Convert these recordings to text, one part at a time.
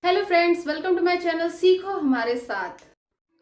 Hello friends, welcome to my channel सीखो हमारे साथ।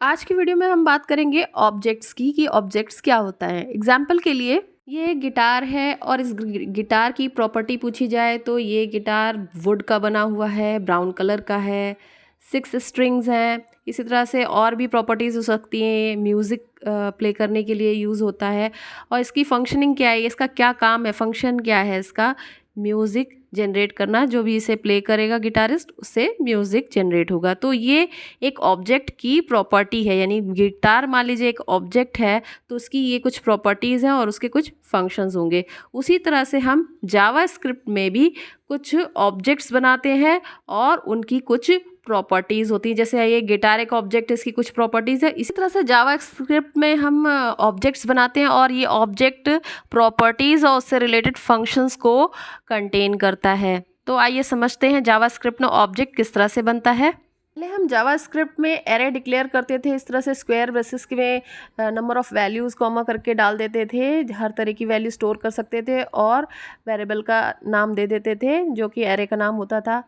आज की वीडियो में हम बात करेंगे ऑब्जेक्ट्स की कि ऑब्जेक्ट्स क्या होता है। एग्जाम्पल के लिए ये एक गिटार है और इस गिटार की प्रॉपर्टी पूछी जाए तो ये गिटार वुड का बना हुआ है, ब्राउन कलर का है, 6 स्ट्रिंग्स हैं। इसी तरह से और भी प्रॉपर्टीज़ हो सकती हैं। म्यूज़िक प्ले करने के लिए यूज़ होता है। और इसकी फंक्शनिंग क्या है, इसका क्या काम है, फंक्शन क्या है इसका? म्यूज़िक जनरेट करना। जो भी इसे प्ले करेगा गिटारिस्ट, उससे म्यूज़िक जनरेट होगा। तो ये एक ऑब्जेक्ट की प्रॉपर्टी है, यानी गिटार मान लीजिए एक ऑब्जेक्ट है तो उसकी ये कुछ प्रॉपर्टीज़ हैं और उसके कुछ फंक्शंस होंगे। उसी तरह से हम जावा स्क्रिप्ट में भी कुछ ऑब्जेक्ट्स बनाते हैं और उनकी कुछ प्रॉपर्टीज़ होती है। जैसे ये गिटार एक ऑब्जेक्ट, इसकी कुछ प्रॉपर्टीज़ है। इसी तरह से जावा स्क्रिप्ट में हम ऑब्जेक्ट्स बनाते हैं और ये ऑब्जेक्ट प्रॉपर्टीज़ और उससे रिलेटेड फंक्शंस को कंटेन करता है। तो आइए समझते हैं जावा स्क्रिप्ट में ऑब्जेक्ट किस तरह से बनता है। पहले हम जावा स्क्रिप्ट में एरे डिक्लेयर करते थे, इस तरह से स्क्वायर ब्रेसेस में नंबर ऑफ वैल्यूज़ कॉमा करके डाल देते थे। हर तरह की वैल्यू स्टोर कर सकते थे और वेरिएबल का नाम दे देते थे जो कि एरे का नाम होता था।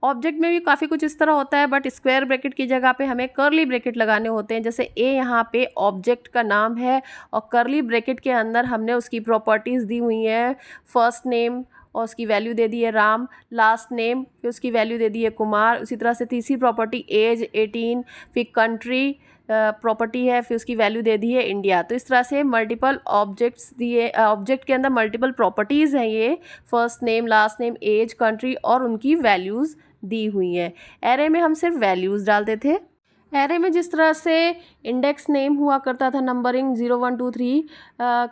ऑब्जेक्ट में भी काफ़ी कुछ इस तरह होता है, बट स्क्वायर ब्रैकेट की जगह पे हमें कर्ली ब्रैकेट लगाने होते हैं। जैसे ए यहाँ पे ऑब्जेक्ट का नाम है और कर्ली ब्रैकेट के अंदर हमने उसकी प्रॉपर्टीज़ दी हुई हैं। फर्स्ट नेम और उसकी वैल्यू दे दी है राम, लास्ट नेम फिर उसकी वैल्यू दे दी है कुमार। उसी तरह से तीसरी प्रॉपर्टी एज 18, फिर कंट्री प्रॉपर्टी है, फिर उसकी वैल्यू दे दी है इंडिया। तो इस तरह से मल्टीपल ऑब्जेक्ट्स दिए, ऑब्जेक्ट के अंदर मल्टीपल प्रॉपर्टीज़ हैं ये, first name, last name, age, country और उनकी वैल्यूज़ दी हुई हैं। एरे में हम सिर्फ वैल्यूज़ डालते थे। एरे में जिस तरह से इंडेक्स नेम हुआ करता था, नंबरिंग 0 1 2 3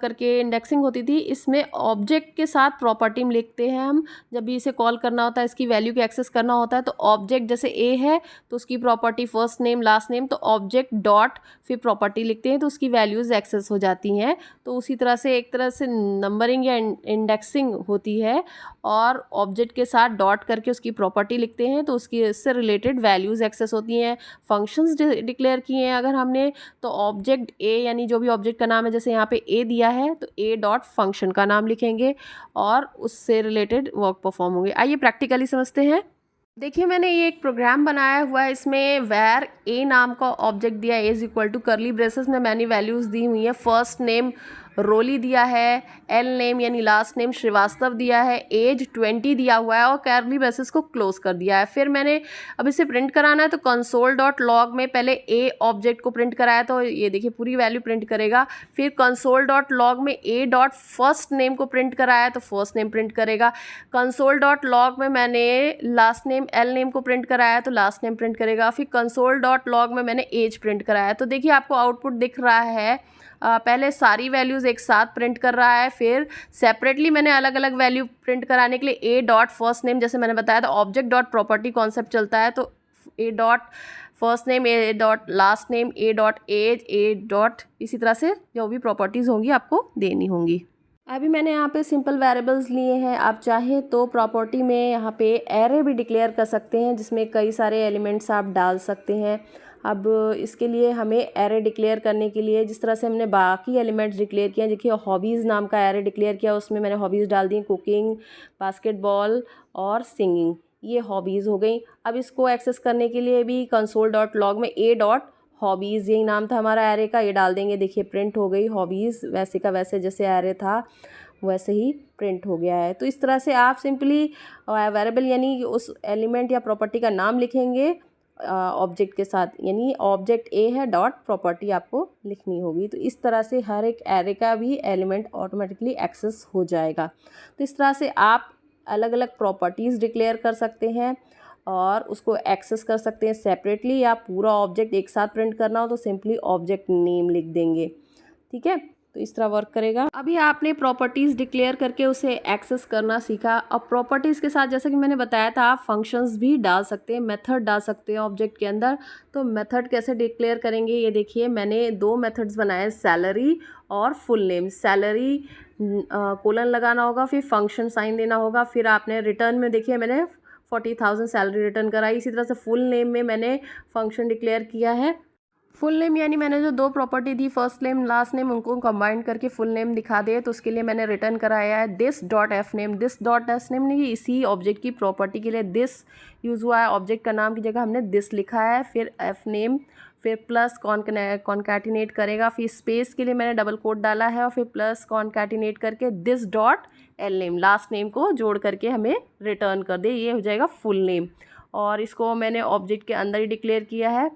करके इंडेक्सिंग होती थी, इसमें ऑब्जेक्ट के साथ प्रॉपर्टी में लिखते हैं हम। जब भी इसे कॉल करना होता है, इसकी वैल्यू को एक्सेस करना होता है, तो ऑब्जेक्ट जैसे ए है तो उसकी property first name, last name, तो ऑब्जेक्ट डॉट फिर प्रॉपर्टी लिखते हैं तो उसकी वैल्यूज़ एक्सेस हो जाती हैं। तो उसी तरह से एक तरह से नंबरिंग या इंडेक्सिंग होती है और ऑब्जेक्ट के साथ डॉट करके उसकी प्रॉपर्टी लिखते हैं तो उसकी इससे रिलेटेड वैल्यूज़ एक्सेस होती हैं। फंक्शंस डिक्लेयर किए हैं अगर हमने, तो ऑब्जेक्ट ए यानी जो भी ऑब्जेक्ट का नाम है, जैसे यहाँ पे ए दिया है तो ए डॉट फंक्शन का नाम लिखेंगे और उससे रिलेटेड वर्क परफॉर्म होंगे। आइए प्रैक्टिकली समझते हैं। देखिए मैंने ये एक प्रोग्राम बनाया हुआ है, इसमें वैर ए नाम का ऑब्जेक्ट दिया है, is equal to curly braces में मैंने वैल्यूज़ दी हुई हैं। फर्स्ट नेम रोली दिया है, एल नेम यानी लास्ट नेम श्रीवास्तव दिया है, एज 20 दिया हुआ है और कर्ली ब्रेसेस को क्लोज कर दिया है। फिर मैंने अब इसे प्रिंट कराना है तो कंसोल डॉट लॉग में पहले ए ऑब्जेक्ट को प्रिंट कराया, तो ये देखिए पूरी वैल्यू प्रिंट करेगा। फिर कंसोल डॉट लॉग में ए डॉट फर्स्ट नेम को प्रिंट कराया तो फर्स्ट नेम प्रिंट करेगा। कंसोल डॉट लॉग में मैंने लास्ट नेम एल नेम को प्रिंट कराया तो लास्ट नेम प्रिंट करेगा। फिर कंसोल डॉट लॉग में मैंने एज प्रिंट कराया। तो देखिए आपको आउटपुट दिख रहा है, पहले सारी वैल्यूज़ एक साथ प्रिंट कर रहा है, फिर सेपरेटली मैंने अलग अलग वैल्यू प्रिंट कराने के लिए ए डॉट फर्स्ट नेम, जैसे मैंने बताया था ऑब्जेक्ट डॉट प्रॉपर्टी कॉन्सेप्ट चलता है, तो A dot first name, A dot last name, A dot age, A dot, इसी तरह से जो भी प्रॉपर्टीज़ होंगी आपको देनी होंगी। अभी मैंने यहाँ पे सिंपल वेरिएबल्स लिए हैं। आप चाहे तो प्रॉपर्टी में यहाँ पे एरे भी डिक्लेयर कर सकते हैं जिसमें कई सारे एलिमेंट्स आप डाल सकते हैं। अब इसके लिए हमें एरे डिक्लेयर करने के लिए जिस तरह से हमने बाकी एलिमेंट्स डिक्लेयर किया, देखिए हॉबीज़ नाम का एरे डिक्लेयर किया, उसमें मैंने हॉबीज़ डाल दी कुकिंग, बास्केटबॉल और सिंगिंग, ये हॉबीज़ हो गई। अब इसको एक्सेस करने के लिए भी कंसोल डॉट लॉग में ए डॉट हॉबीज़, यही नाम था हमारा एरे का, ये डाल देंगे। देखिए प्रिंट हो गई हॉबीज़, वैसे का वैसे जैसे एरे था वैसे ही प्रिंट हो गया है। तो इस तरह से आप सिंपली वेरिएबल यानी उस एलिमेंट या प्रॉपर्टी का नाम लिखेंगे ऑब्जेक्ट के साथ, यानी ऑब्जेक्ट ए है डॉट प्रॉपर्टी आपको लिखनी होगी। तो इस तरह से हर एक एरे का भी एलिमेंट ऑटोमेटिकली एक्सेस हो जाएगा। तो इस तरह से आप अलग अलग प्रॉपर्टीज़ डिक्लेयर कर सकते हैं और उसको एक्सेस कर सकते हैं सेपरेटली, या पूरा ऑब्जेक्ट एक साथ प्रिंट करना हो तो सिंपली ऑब्जेक्ट नेम लिख देंगे। ठीक है, तो इस तरह वर्क करेगा। अभी आपने प्रॉपर्टीज़ डिक्लेयर करके उसे एक्सेस करना सीखा। अब प्रॉपर्टीज़ के साथ जैसे कि मैंने बताया था आप फंक्शंस भी डाल सकते हैं, मेथड डाल सकते हैं ऑब्जेक्ट के अंदर। तो मेथड कैसे डिक्लेयर करेंगे, ये देखिए मैंने 2 मेथड्स बनाए, सैलरी और फुल नेम। सैलरी कोलन लगाना होगा, फिर फंक्शन साइन देना होगा, फिर आपने रिटर्न में देखिए मैंने 40,000 सैलरी रिटर्न कराई। इसी तरह से फुल नेम में मैंने फंक्शन डिक्लेयर किया है फुल नेम यानी मैंने जो दो प्रॉपर्टी दी, फर्स्ट नेम लास्ट नेम, उनको कंबाइन करके फुल नेम दिखा दे, तो उसके लिए मैंने रिटर्न कराया है this dot F name. This dot F name नहीं, इसी ऑब्जेक्ट की प्रॉपर्टी के लिए दिस यूज़ हुआ है। ऑब्जेक्ट का नाम की जगह हमने दिस लिखा है, फिर एफ नेम, फिर प्लस कॉन्कैटिनेट करेगा, फिर स्पेस के लिए मैंने डबल कोट डाला है, और फिर प्लस कॉन्कैटिनेट करके this dot L name, last name को जोड़ करके हमें रिटर्न कर दे, ये हो जाएगा फुल नेम। और इसको मैंने ऑब्जेक्ट के अंदर ही डिक्लेयर किया है।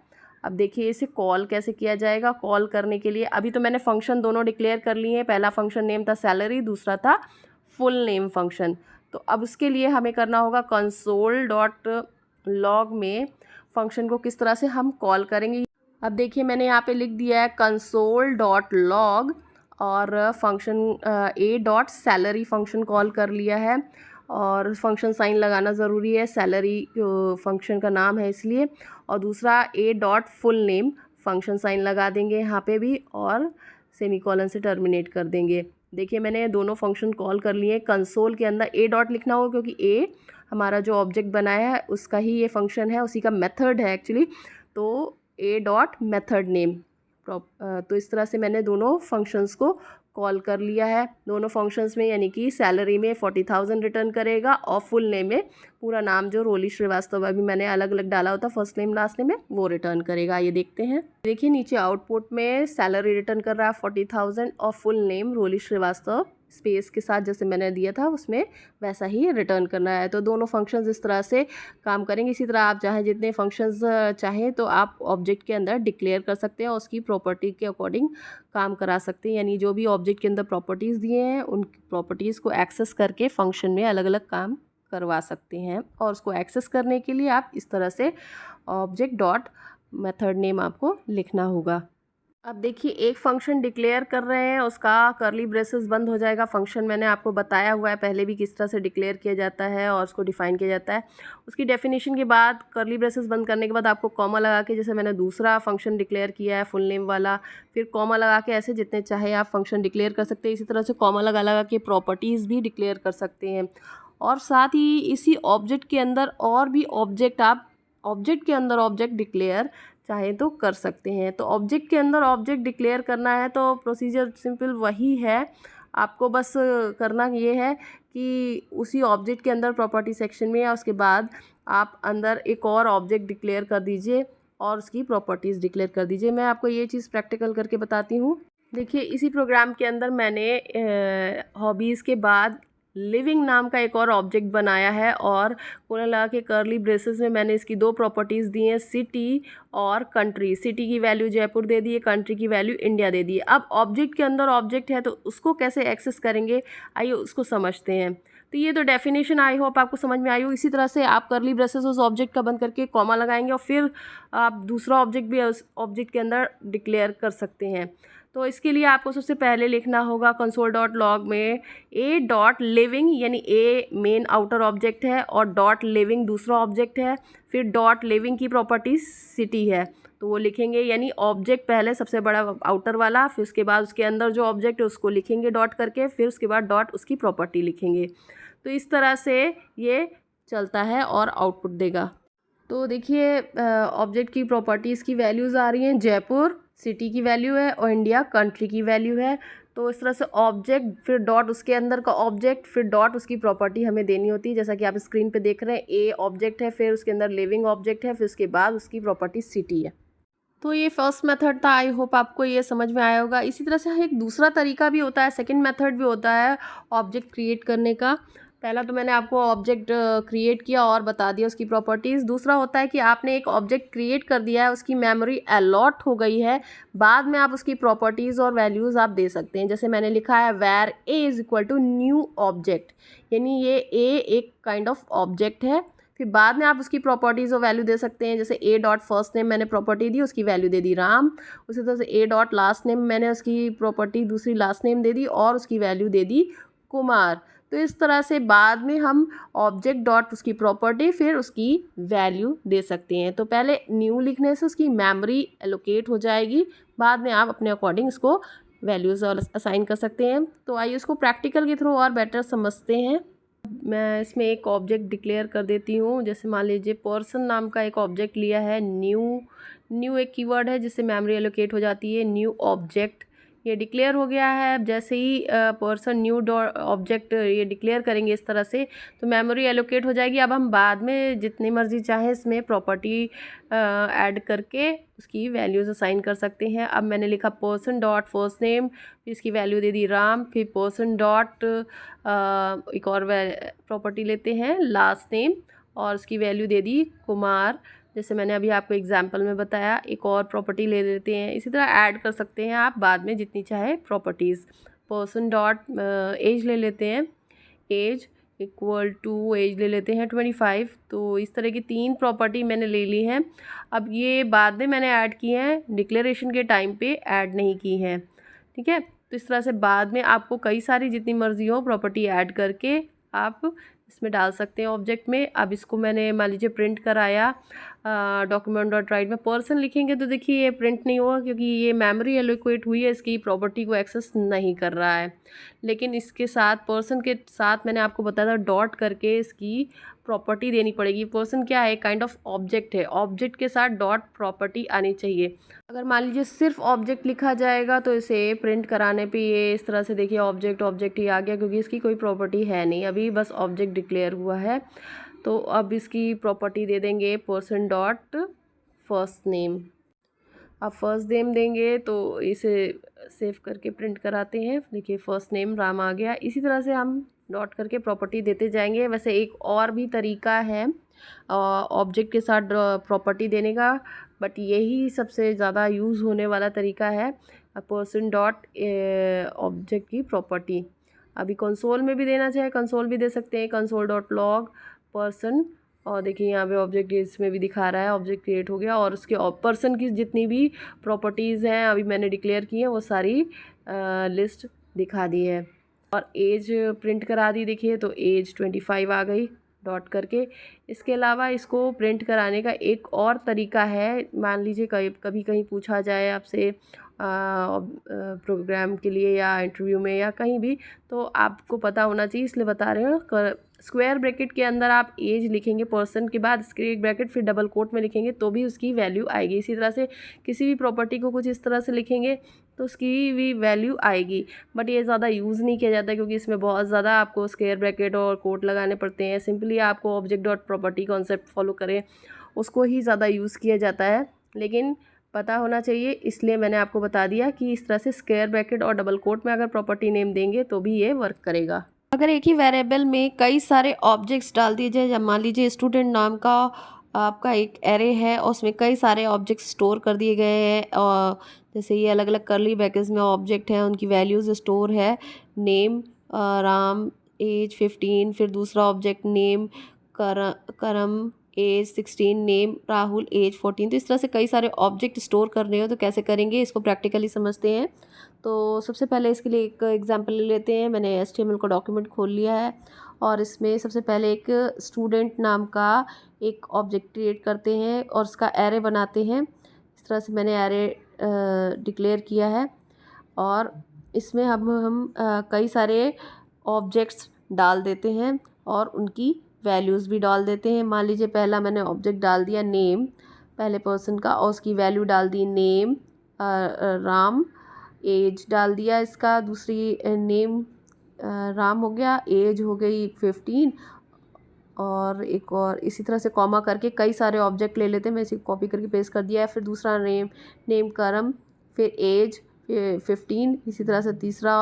अब देखिए इसे कॉल कैसे किया जाएगा। कॉल करने के लिए अभी तो मैंने फंक्शन दोनों डिक्लेयर कर लिए हैं। पहला फंक्शन नेम था सैलरी, दूसरा था फुल नेम फंक्शन। तो अब उसके लिए हमें करना होगा कंसोल डॉट लॉग में फंक्शन को किस तरह से हम कॉल करेंगे। अब देखिए मैंने यहाँ पे लिख दिया है कंसोल डॉट लॉग, और फंक्शन ए डॉट सैलरी फंक्शन कॉल कर लिया है, और फंक्शन साइन लगाना ज़रूरी है, सैलरी फंक्शन का नाम है इसलिए। और दूसरा ए dot full name function sine लगा देंगे यहाँ पे भी, और सेमीकोलन से टर्मिनेट कर देंगे। देखिए मैंने दोनों फंक्शन कॉल कर लिए। कंसोल के अंदर ए डॉट लिखना होगा क्योंकि ए हमारा जो ऑब्जेक्ट बनाया है उसका ही ये फंक्शन है, उसी का मेथड है एक्चुअली। तो ए डॉट मेथड नेम, तो इस तरह से मैंने दोनों फंक्शंस को कॉल कर लिया है। दोनों फंक्शंस में यानी कि सैलरी में 40,000 रिटर्न करेगा, और फुल नेम में पूरा नाम जो रोली श्रीवास्तव अभी मैंने अलग अलग डाला होता फर्स्ट नेम लास्ट नेम में, वो रिटर्न करेगा। ये देखते हैं, देखिए नीचे आउटपुट में सैलरी रिटर्न कर रहा है 40,000, और फुल नेम रोली श्रीवास्तव स्पेस के साथ जैसे मैंने दिया था उसमें वैसा ही रिटर्न करना है। तो दोनों फंक्शंस इस तरह से काम करेंगे। इसी तरह आप चाहें जितने फंक्शंस चाहें तो आप ऑब्जेक्ट के अंदर डिक्लेयर कर सकते हैं और उसकी प्रॉपर्टी के अकॉर्डिंग काम करा सकते हैं। यानी जो भी ऑब्जेक्ट के अंदर प्रॉपर्टीज़ दिए हैं उन प्रॉपर्टीज़ को एक्सेस करके फंक्शन में अलग अलग काम करवा सकते हैं। और उसको एक्सेस करने के लिए आप इस तरह से ऑब्जेक्ट डॉट मेथड नेम आपको लिखना होगा। अब देखिए एक फंक्शन डिक्लेयर कर रहे हैं, उसका कर्ली ब्रेसेस बंद हो जाएगा। फंक्शन मैंने आपको बताया हुआ है पहले भी किस तरह से डिक्लेयर किया जाता है और उसको डिफाइन किया जाता है। उसकी डेफिनेशन के बाद कर्ली ब्रेसेस बंद करने के बाद आपको कॉमा लगा के, जैसे मैंने दूसरा फंक्शन डिक्लेयर किया है फुल नेम वाला, फिर कॉमा लगा के ऐसे जितने चाहे आप फंक्शन डिक्लेयर कर सकते हैं। इसी तरह से कॉमा लगा लगा के प्रॉपर्टीज़ भी डिक्लेयर कर सकते हैं। और साथ ही इसी ऑब्जेक्ट के अंदर और भी ऑब्जेक्ट आप ऑब्जेक्ट के अंदर ऑब्जेक्ट डिक्लेयर चाहे तो कर सकते हैं। तो ऑब्जेक्ट के अंदर ऑब्जेक्ट डिक्लेयर करना है तो प्रोसीजर सिंपल वही है। आपको बस करना ये है कि उसी ऑब्जेक्ट के अंदर प्रॉपर्टी सेक्शन में या उसके बाद आप अंदर एक और ऑब्जेक्ट डिक्लेयर कर दीजिए और उसकी प्रॉपर्टीज़ डिक्लेयर कर दीजिए। मैं आपको ये चीज़ प्रैक्टिकल करके बताती हूँ। देखिए इसी प्रोग्राम के अंदर मैंने हॉबीज़ के बाद लिविंग नाम का एक और ऑब्जेक्ट बनाया है, और कोलन लगा के कर्ली ब्रेसेस में मैंने इसकी दो प्रॉपर्टीज़ दी हैं, सिटी और कंट्री। सिटी की वैल्यू जयपुर दे दी है, कंट्री की वैल्यू इंडिया दे दी है। अब ऑब्जेक्ट के अंदर ऑब्जेक्ट है तो उसको कैसे एक्सेस करेंगे, आइए उसको समझते हैं। तो ये तो डेफिनेशन आई होप आपको समझ में आई हो। इसी तरह से आप कर्ली ब्रेसेस उस ऑब्जेक्ट का बंद करके कॉमा लगाएंगे और फिर आप दूसरा ऑब्जेक्ट भी उस ऑब्जेक्ट के अंदर डिक्लेयर कर सकते हैं। तो इसके लिए आपको सबसे पहले लिखना होगा कंसोल डॉट लॉग में ए डॉट लिविंग, यानी ए मेन आउटर ऑब्जेक्ट है और डॉट लिविंग दूसरा ऑब्जेक्ट है, फिर डॉट लिविंग की प्रॉपर्टी सिटी है तो वो लिखेंगे, यानी ऑब्जेक्ट पहले सबसे बड़ा आउटर वाला, फिर उसके बाद उसके अंदर जो ऑब्जेक्ट है उसको लिखेंगे डॉट करके, फिर उसके बाद डॉट उसकी प्रॉपर्टी लिखेंगे। तो इस तरह से ये चलता है और आउटपुट देगा। तो देखिए ऑब्जेक्ट की प्रॉपर्टीज़ की वैल्यूज़ आ रही हैं, जयपुर सिटी की वैल्यू है और इंडिया कंट्री की वैल्यू है। तो इस तरह से ऑब्जेक्ट फिर डॉट उसके अंदर का ऑब्जेक्ट फिर डॉट उसकी प्रॉपर्टी हमें देनी होती है, जैसा कि आप स्क्रीन पे देख रहे हैं। ए ऑब्जेक्ट है, फिर उसके अंदर लिविंग ऑब्जेक्ट है, फिर उसके बाद उसकी प्रॉपर्टी सिटी है। तो ये फर्स्ट मेथड था, आई होप आपको ये समझ में आया होगा। इसी तरह से एक दूसरा तरीका भी होता है, सेकंड मेथड भी होता है ऑब्जेक्ट क्रिएट करने का। पहला तो मैंने आपको ऑब्जेक्ट क्रिएट किया और बता दिया उसकी प्रॉपर्टीज़। दूसरा होता है कि आपने एक ऑब्जेक्ट क्रिएट कर दिया है, उसकी मेमोरी अलॉट हो गई है, बाद में आप उसकी प्रॉपर्टीज़ और वैल्यूज़ आप दे सकते हैं। जैसे मैंने लिखा है where A is equal to new object, यानी ये ए एक काइंड ऑफ ऑब्जेक्ट है। फिर बाद में आप उसकी प्रॉपर्टीज़ और वैल्यू दे सकते हैं। जैसे ए डॉट फर्स्ट नेम मैंने प्रॉपर्टी दी, उसकी वैल्यू दे दी राम। उसी तरह से ए डॉट लास्ट नेम मैंने उसकी प्रॉपर्टी दूसरी लास्ट नेम दे दी और उसकी वैल्यू दे दी कुमार। तो इस तरह से बाद में हम ऑब्जेक्ट डॉट उसकी प्रॉपर्टी फिर उसकी वैल्यू दे सकते हैं। तो पहले न्यू लिखने से उसकी मेमोरी एलोकेट हो जाएगी, बाद में आप अपने अकॉर्डिंग इसको वैल्यूज़ और असाइन कर सकते हैं। तो आइए इसको प्रैक्टिकल के थ्रू और बेटर समझते हैं। मैं इसमें एक ऑब्जेक्ट डिक्लेयर कर देती हूँ। जैसे मान लीजिए पर्सन नाम का एक ऑब्जेक्ट लिया है। न्यू एक कीवर्ड है जिससे मेमोरी एलोकेट हो जाती है। न्यू ऑब्जेक्ट ये डिक्लेयर हो गया है। अब जैसे ही पर्सन न्यू डॉट ऑब्जेक्ट ये डिक्लेयर करेंगे इस तरह से तो मेमोरी एलोकेट हो जाएगी। अब हम बाद में जितनी मर्जी चाहे इसमें प्रॉपर्टी ऐड करके उसकी वैल्यूज़ असाइन कर सकते हैं। अब मैंने लिखा पर्सन डॉट फर्स्ट नेम, फिर इसकी वैल्यू दे दी राम, फिर पर्सन डॉट एक और प्रॉपर्टी लेते हैं लास्ट नेम और उसकी वैल्यू दे दी कुमार। जैसे मैंने अभी आपको एग्जांपल में बताया, एक और प्रॉपर्टी ले लेते हैं। इसी तरह ऐड कर सकते हैं आप बाद में जितनी चाहे प्रॉपर्टीज़। पर्सन डॉट एज ले लेते हैं, एज इक्वल टू एज ले लेते हैं 25। तो इस तरह की 3 प्रॉपर्टी मैंने ले ली हैं। अब ये बाद में मैंने ऐड की हैं, डिक्लेरेशन के टाइम पे ऐड नहीं की हैं, ठीक है। तो इस तरह से बाद में आपको कई सारी जितनी मर्जी हो प्रॉपर्टी ऐड करके आप इसमें डाल सकते हैं ऑब्जेक्ट में। अब इसको मैंने मान लीजिए प्रिंट कराया, डॉक्यूमेंट डॉट राइट में पर्सन लिखेंगे तो देखिए ये प्रिंट नहीं होगा क्योंकि ये मेमोरी एलोकेट हुई है, इसकी प्रॉपर्टी को एक्सेस नहीं कर रहा है। लेकिन इसके साथ पर्सन के साथ मैंने आपको बताया था डॉट करके इसकी प्रॉपर्टी देनी पड़ेगी। पर्सन क्या है, काइंड ऑफ ऑब्जेक्ट है, ऑब्जेक्ट के साथ डॉट प्रॉपर्टी आनी चाहिए। अगर मान लीजिए सिर्फ ऑब्जेक्ट लिखा जाएगा तो इसे प्रिंट कराने पे ये इस तरह से देखिए ऑब्जेक्ट ही आ गया क्योंकि इसकी कोई प्रॉपर्टी है नहीं, अभी बस ऑब्जेक्ट डिक्लेयर हुआ है। तो अब इसकी प्रॉपर्टी दे देंगे पर्सन डॉट फर्स्ट नेम। अब फर्स्ट नेम देंगे तो इसे सेव करके प्रिंट कराते हैं। देखिए फर्स्ट नेम राम आ गया। इसी तरह से हम डॉट करके प्रॉपर्टी देते जाएंगे। वैसे एक और भी तरीका है ऑब्जेक्ट के साथ प्रॉपर्टी देने का, बट यही सबसे ज़्यादा यूज़ होने वाला तरीका है पर्सन डॉट ऑब्जेक्ट की प्रॉपर्टी। अभी कंसोल में भी देना चाहे कंसोल भी दे सकते हैं, कंसोल डॉट लॉग पर्सन। और देखिए यहाँ पे ऑब्जेक्ट इसमें भी दिखा रहा है ऑब्जेक्ट क्रिएट हो गया और उसके पर्सन की जितनी भी प्रॉपर्टीज़ हैं अभी मैंने डिक्लेयर की हैं वो सारी लिस्ट दिखा दी है। और एज प्रिंट करा दी, देखिए तो एज 25 आ गई डॉट करके। इसके अलावा इसको प्रिंट कराने का एक और तरीका है। मान लीजिए कभी कहीं पूछा जाए आपसे प्रोग्राम के लिए या इंटरव्यू में या कहीं भी, तो आपको पता होना चाहिए इसलिए बता रहे हो। स्क्वायर ब्रैकेट के अंदर आप एज लिखेंगे पर्सन के बाद स्क्वायर ब्रैकेट फिर डबल कोट में लिखेंगे तो भी उसकी वैल्यू आएगी। इसी तरह से किसी भी प्रॉपर्टी को कुछ इस तरह से लिखेंगे तो उसकी भी वैल्यू आएगी। बट ये ज़्यादा यूज़ नहीं किया जाता क्योंकि इसमें बहुत ज़्यादा आपको स्क्वायर ब्रैकेट और कोट लगाने पड़ते हैं। सिंपली आपको object dot property concept follow करें, उसको ही ज़्यादा यूज़ किया जाता है। लेकिन पता होना चाहिए इसलिए मैंने आपको बता दिया कि इस तरह से स्क्वायर ब्रैकेट और डबल कोट में अगर प्रॉपर्टी नेम देंगे तो भी ये वर्क करेगा। अगर एक ही वेरिएबल में कई सारे ऑब्जेक्ट्स डाल दिए जाए, जब मान लीजिए स्टूडेंट नाम का आपका एक एरे है और उसमें कई सारे ऑब्जेक्ट्स स्टोर कर दिए गए हैं और जैसे ये अलग अलग करली ब्रैकेट्स में ऑब्जेक्ट हैं, उनकी वैल्यूज़ स्टोर है। नेम राम एज 15, फिर दूसरा ऑब्जेक्ट नेम करम एज 16, नेम राहुल एज 14। तो इस तरह से कई सारे ऑब्जेक्ट स्टोर कर रहे हो तो कैसे करेंगे इसको प्रैक्टिकली समझते हैं। तो सबसे पहले इसके लिए एक एग्जांपल ले लेते हैं। मैंने HTML का डॉक्यूमेंट खोल लिया है और इसमें सबसे पहले एक स्टूडेंट नाम का एक ऑब्जेक्ट क्रिएट करते हैं और उसका एरे बनाते हैं। इस तरह से मैंने एरे डिक्लेयर किया है और इसमें हम कई सारे ऑब्जेक्ट्स डाल देते हैं और उनकी वैल्यूज़ भी डाल देते हैं। मान लीजिए पहला मैंने ऑब्जेक्ट डाल दिया नेम, पहले पर्सन का, और उसकी वैल्यू डाल दी नेम राम, एज डाल दिया इसका, दूसरी नेम राम हो गया, एज हो गई 15 और एक और इसी तरह से कॉमा करके कई सारे ऑब्जेक्ट ले लेते हैं। मैं इसे कॉपी करके पेस्ट कर दिया है। फिर दूसरा नेम करम, फिर एज 15, इसी तरह से तीसरा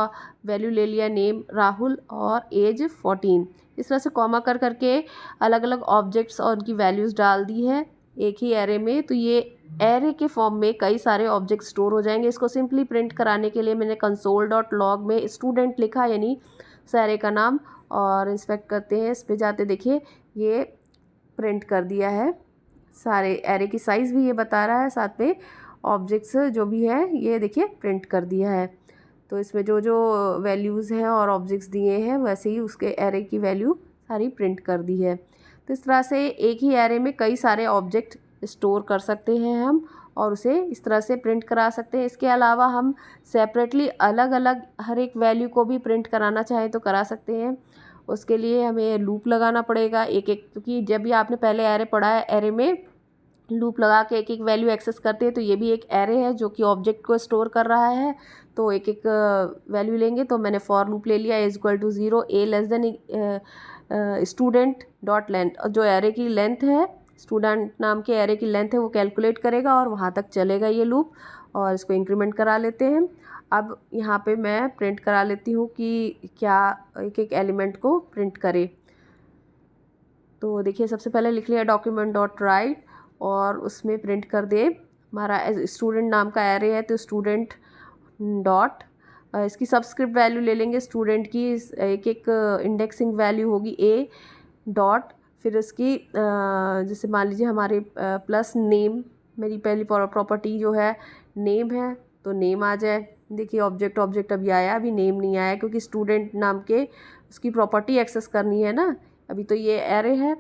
वैल्यू ले लिया नेम राहुल और एज 14। इस तरह से कॉमा करके अलग अलग ऑब्जेक्ट्स और उनकी वैल्यूज़ डाल दी है एक ही एरे में। तो ये एरे के फॉर्म में कई सारे ऑब्जेक्ट स्टोर हो जाएंगे। इसको सिंपली प्रिंट कराने के लिए मैंने कंसोल डॉट लॉग में स्टूडेंट लिखा, यानी उस एरे का नाम, और इंस्पेक्ट करते हैं, इस पे जाते देखिए ये प्रिंट कर दिया है। सारे एरे की साइज़ भी ये बता रहा है, साथ में ऑब्जेक्ट्स जो भी है ये देखिए प्रिंट कर दिया है। तो इसमें जो जो वैल्यूज़ हैं और ऑब्जेक्ट्स दिए हैं वैसे ही उसके एरे की वैल्यू सारी प्रिंट कर दी है। तो इस तरह से एक ही एरे में कई सारे ऑब्जेक्ट स्टोर कर सकते हैं हम और उसे इस तरह से प्रिंट करा सकते हैं। इसके अलावा हम सेपरेटली अलग अलग हर एक वैल्यू को भी प्रिंट कराना चाहें तो करा सकते हैं। उसके लिए हमें लूप लगाना पड़ेगा एक एक, क्योंकि जब भी आपने पहले एरे पढ़ा है, एरे में लूप लगा के एक एक वैल्यू एक्सेस करते हैं, तो ये भी एक एरे है जो कि ऑब्जेक्ट को स्टोर कर रहा है। तो एक एक वैल्यू लेंगे। तो मैंने फॉर लूप ले लिया, =0, a less than student dot length, और जो एरे की लेंथ है, स्टूडेंट नाम के एरे की लेंथ है, वो कैलकुलेट करेगा और वहाँ तक चलेगा ये लूप। और इसको इंक्रीमेंट करा लेते हैं। अब यहाँ पे मैं प्रिंट करा लेती हूँ कि क्या एक एक एलिमेंट को प्रिंट करे। तो देखिए, सबसे पहले लिख लिया डॉक्यूमेंट डॉट राइट, और उसमें प्रिंट कर दे हमारा स्टूडेंट नाम का एरे है, तो स्टूडेंट डॉट, इसकी सबस्क्रिप्ट वैल्यू ले लेंगे स्टूडेंट की, एक एक इंडेक्सिंग वैल्यू होगी ए डॉट, फिर उसकी जैसे मान लीजिए हमारे प्लस नेम, मेरी पहली प्रॉपर्टी जो है नेम है, तो नेम आ जाए। देखिए ऑब्जेक्ट अभी आया, अभी नेम नहीं आया, क्योंकि स्टूडेंट नाम के उसकी प्रॉपर्टी एक्सेस करनी है ना। अभी तो ये एरे है,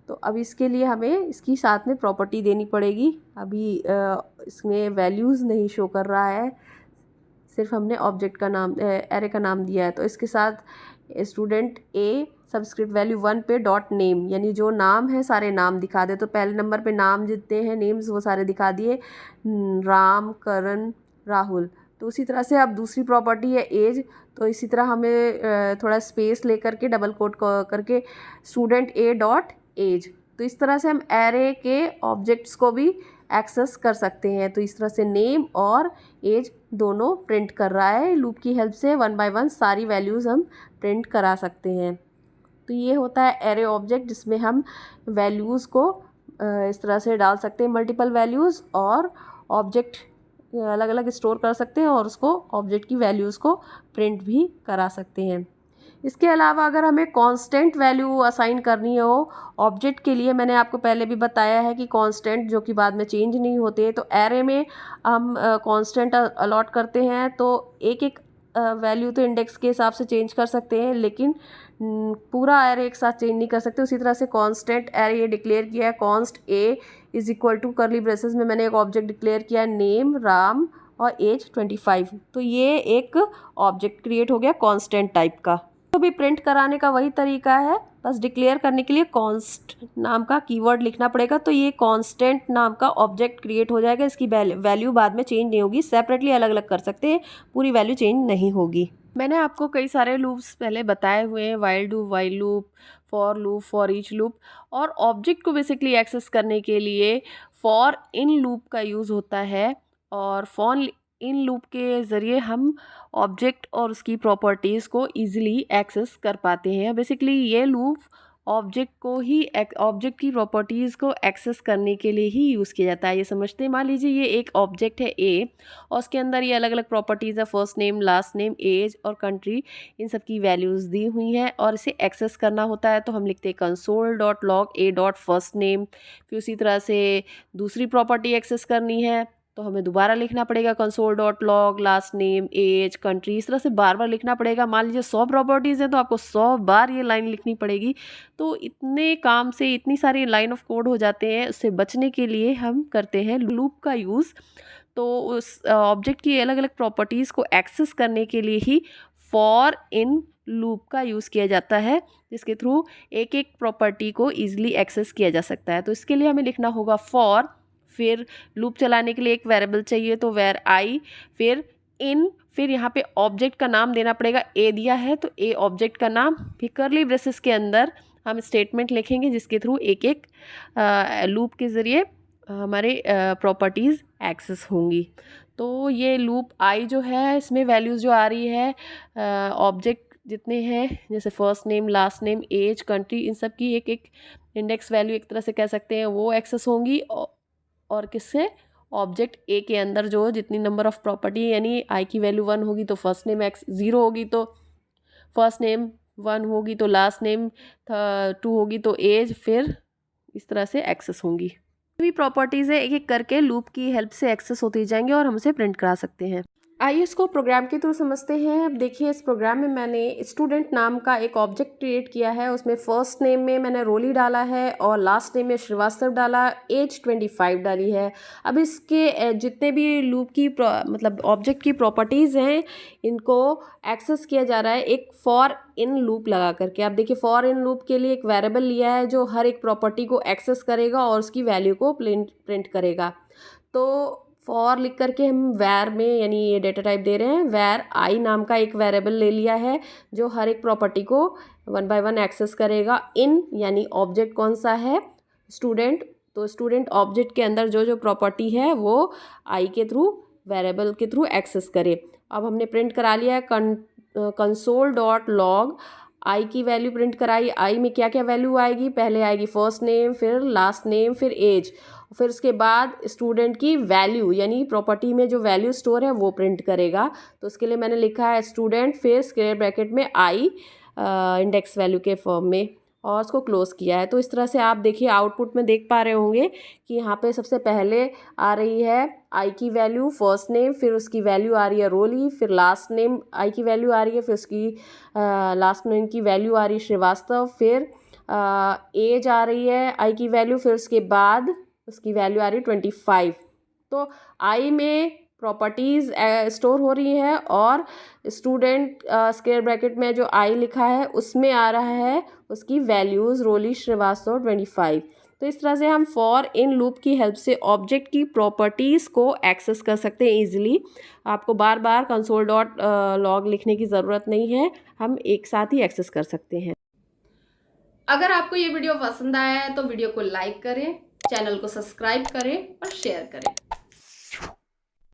तो अब इसके लिए हमें इसकी साथ में प्रॉपर्टी देनी पड़ेगी। अभी इसमें वैल्यूज़ नहीं शो कर रहा है, सिर्फ हमने ऑब्जेक्ट का नाम, एरे का नाम दिया है। तो इसके साथ स्टूडेंट ए सबस्क्रिप्ट वैल्यू 1 पे डॉट नेम, यानी जो नाम है सारे नाम दिखा दे। तो पहले नंबर पे नाम जितने हैं नेम्स वो सारे दिखा दिए, राम, करण, राहुल। तो उसी तरह से अब दूसरी प्रॉपर्टी है एज, तो इसी तरह हमें थोड़ा स्पेस लेकर के डबल कोट करके स्टूडेंट ए डॉट एज। तो इस तरह से हम एरे के ऑब्जेक्ट्स को भी एक्सेस कर सकते हैं। तो इस तरह से नेम और एज दोनों प्रिंट कर रहा है। लूप की हेल्प से 1 बाय 1 सारी वैल्यूज़ हम प्रिंट करा सकते हैं। तो ये होता है एरे ऑब्जेक्ट, जिसमें हम वैल्यूज़ को इस तरह से डाल सकते हैं, मल्टीपल वैल्यूज़, और ऑब्जेक्ट अलग अलग स्टोर कर सकते हैं, और उसको ऑब्जेक्ट की वैल्यूज़ को प्रिंट भी करा सकते हैं। इसके अलावा अगर हमें कांस्टेंट वैल्यू असाइन करनी हो ऑब्जेक्ट के लिए, मैंने आपको पहले भी बताया है कि कांस्टेंट जो कि बाद में चेंज नहीं होते, तो एरे में हम कांस्टेंट अलॉट करते हैं। तो एक एक वैल्यू तो इंडेक्स के हिसाब से चेंज कर सकते हैं, लेकिन पूरा एरे एक साथ चेंज नहीं कर सकते। उसी तरह से कांस्टेंट एरे ये डिक्लेयर किया है, कॉन्स्ट ए = करली ब्रेसेस में मैंने एक ऑब्जेक्ट डिक्लेयर किया है, नेम राम और एज 25। तो ये एक ऑब्जेक्ट क्रिएट हो गया कांस्टेंट टाइप का। तो भी प्रिंट कराने का वही तरीका है, बस डिक्लेयर करने के लिए कॉन्स्ट नाम का कीवर्ड लिखना पड़ेगा। तो ये कांस्टेंट नाम का ऑब्जेक्ट क्रिएट हो जाएगा। इसकी वैल्यू बाद में चेंज नहीं होगी, सेपरेटली अलग अलग कर सकते हैं, पूरी वैल्यू चेंज नहीं होगी। मैंने आपको कई सारे लूप्स पहले बताए हुए हैं, while do while loop, for loop, for each loop. और ऑब्जेक्ट को बेसिकली एक्सेस करने के लिए फॉर इन लूप का यूज़ होता है, और फॉर इन लूप के ज़रिए हम ऑब्जेक्ट और उसकी प्रॉपर्टीज़ को ईजिली एक्सेस कर पाते हैं। बेसिकली ये लूप ऑब्जेक्ट को ही, ऑब्जेक्ट की प्रॉपर्टीज़ को एक्सेस करने के लिए ही यूज़ किया जाता है। ये समझते हैं, मान लीजिए ये एक ऑब्जेक्ट है ए, और उसके अंदर ये अलग अलग प्रॉपर्टीज़ है, first name, last name, age और कंट्री, इन सब की वैल्यूज़ दी हुई हैं, और इसे एक्सेस करना होता है। तो हम लिखते हैं console.log a.first name। फिर उसी तरह से दूसरी प्रॉपर्टी एक्सेस करनी है, तो हमें दोबारा लिखना पड़ेगा console.log last name, age, country, इस तरह से बार बार लिखना पड़ेगा। मान लीजिए 100 प्रॉपर्टीज़ हैं, तो आपको 100 बार ये लाइन लिखनी पड़ेगी। तो इतने काम से इतनी सारी लाइन ऑफ कोड हो जाते हैं, उससे बचने के लिए हम करते हैं लूप का यूज़। तो उस ऑब्जेक्ट की अलग अलग प्रॉपर्टीज़ को एक्सेस करने के लिए ही फॉर इन लूप का यूज़ किया जाता है, जिसके थ्रू एक एक प्रॉपर्टी को ईजिली एक्सेस किया जा सकता है। तो इसके लिए हमें लिखना होगा फॉर, फिर लूप चलाने के लिए एक वेरिएबल चाहिए, तो वेर आई, फिर इन, फिर यहाँ पे ऑब्जेक्ट का नाम देना पड़ेगा। ए दिया है तो ए ऑब्जेक्ट का नाम, फिर करली ब्रेसेस के अंदर हम स्टेटमेंट लिखेंगे, जिसके थ्रू एक एक लूप के ज़रिए हमारे प्रॉपर्टीज़ एक्सेस होंगी। तो ये लूप आई जो है, इसमें वैल्यूज़ जो आ रही है ऑब्जेक्ट जितने हैं, जैसे first name, last name, age, country, इन सब की एक एक इंडेक्स वैल्यू एक तरह से कह सकते हैं, वो एक्सेस होंगी। और किससे, ऑब्जेक्ट ए के अंदर जो जितनी नंबर ऑफ प्रॉपर्टी, यानी आई की वैल्यू 1 होगी तो फर्स्ट नेम 0 होगी, तो फर्स्ट नेम 1 होगी तो लास्ट नेम 2 होगी, तो एज, फिर इस तरह से एक्सेस होंगी। भी प्रॉपर्टीज़ है, एक एक करके लूप की हेल्प से एक्सेस होती जाएंगी और हम उसे प्रिंट करा सकते हैं। आइए इसको प्रोग्राम के थ्रू समझते हैं। अब देखिए इस प्रोग्राम में मैंने स्टूडेंट नाम का एक ऑब्जेक्ट क्रिएट किया है। उसमें फर्स्ट नेम में मैंने रोली डाला है और लास्ट नेम में श्रीवास्तव डाला, एज 25 डाली है। अब इसके जितने भी लूप की मतलब ऑब्जेक्ट की प्रॉपर्टीज़ हैं इनको एक्सेस किया जा रहा है एक फॉर इन लूप लगा करके। अब देखिए फॉर इन लूप के लिए एक वेरिएबल लिया है जो हर एक प्रॉपर्टी को एक्सेस करेगा और उसकी वैल्यू को प्रिंट करेगा। तो फॉर लिख करके हम वैर में यानी ये डेटा टाइप दे रहे हैं, वैर आई नाम का एक वेरिएबल ले लिया है जो हर एक प्रॉपर्टी को 1 बाय 1 एक्सेस करेगा। इन यानी ऑब्जेक्ट कौन सा है, स्टूडेंट, तो स्टूडेंट ऑब्जेक्ट के अंदर जो जो प्रॉपर्टी है वो आई के थ्रू वेरिएबल के थ्रू एक्सेस करे। अब हमने प्रिंट करा लिया है कंसोल डॉट लॉग, आई की वैल्यू प्रिंट कराई। आई में क्या क्या वैल्यू आएगी, पहले आएगी फर्स्ट नेम, फिर लास्ट नेम, फिर एज, फिर उसके बाद स्टूडेंट की वैल्यू यानी प्रॉपर्टी में जो वैल्यू स्टोर है वो प्रिंट करेगा। तो उसके लिए मैंने लिखा है स्टूडेंट फिर स्क्वायर ब्रैकेट में आई इंडेक्स वैल्यू के फॉर्म में और उसको क्लोज किया है। तो इस तरह से आप देखिए आउटपुट में देख पा रहे होंगे कि यहाँ पे सबसे पहले आ रही है आई की वैल्यू फर्स्ट नेम, फिर उसकी वैल्यू आ रही है रोली, फिर लास्ट नेम आई की वैल्यू आ रही है, फिर उसकी लास्ट नेम की वैल्यू आ रही है श्रीवास्तव, फिर एज आ रही है आई की वैल्यू, फिर उसके बाद उसकी वैल्यू आ रही है 25। तो आई में प्रॉपर्टीज़ स्टोर हो रही हैं और स्टूडेंट स्क्वायर ब्रैकेट में जो आई लिखा है उसमें आ रहा है उसकी वैल्यूज़ रोली श्रीवास्तव 25। तो इस तरह से हम फॉर इन लूप की हेल्प से ऑब्जेक्ट की प्रॉपर्टीज़ को एक्सेस कर सकते हैं ईजिली। आपको बार बार कंसोल डॉट लॉग लिखने की ज़रूरत नहीं है, हम एक साथ ही एक्सेस कर सकते हैं। अगर आपको ये वीडियो पसंद आया है तो वीडियो को लाइक करें, चैनल को सब्सक्राइब करें और शेयर करें।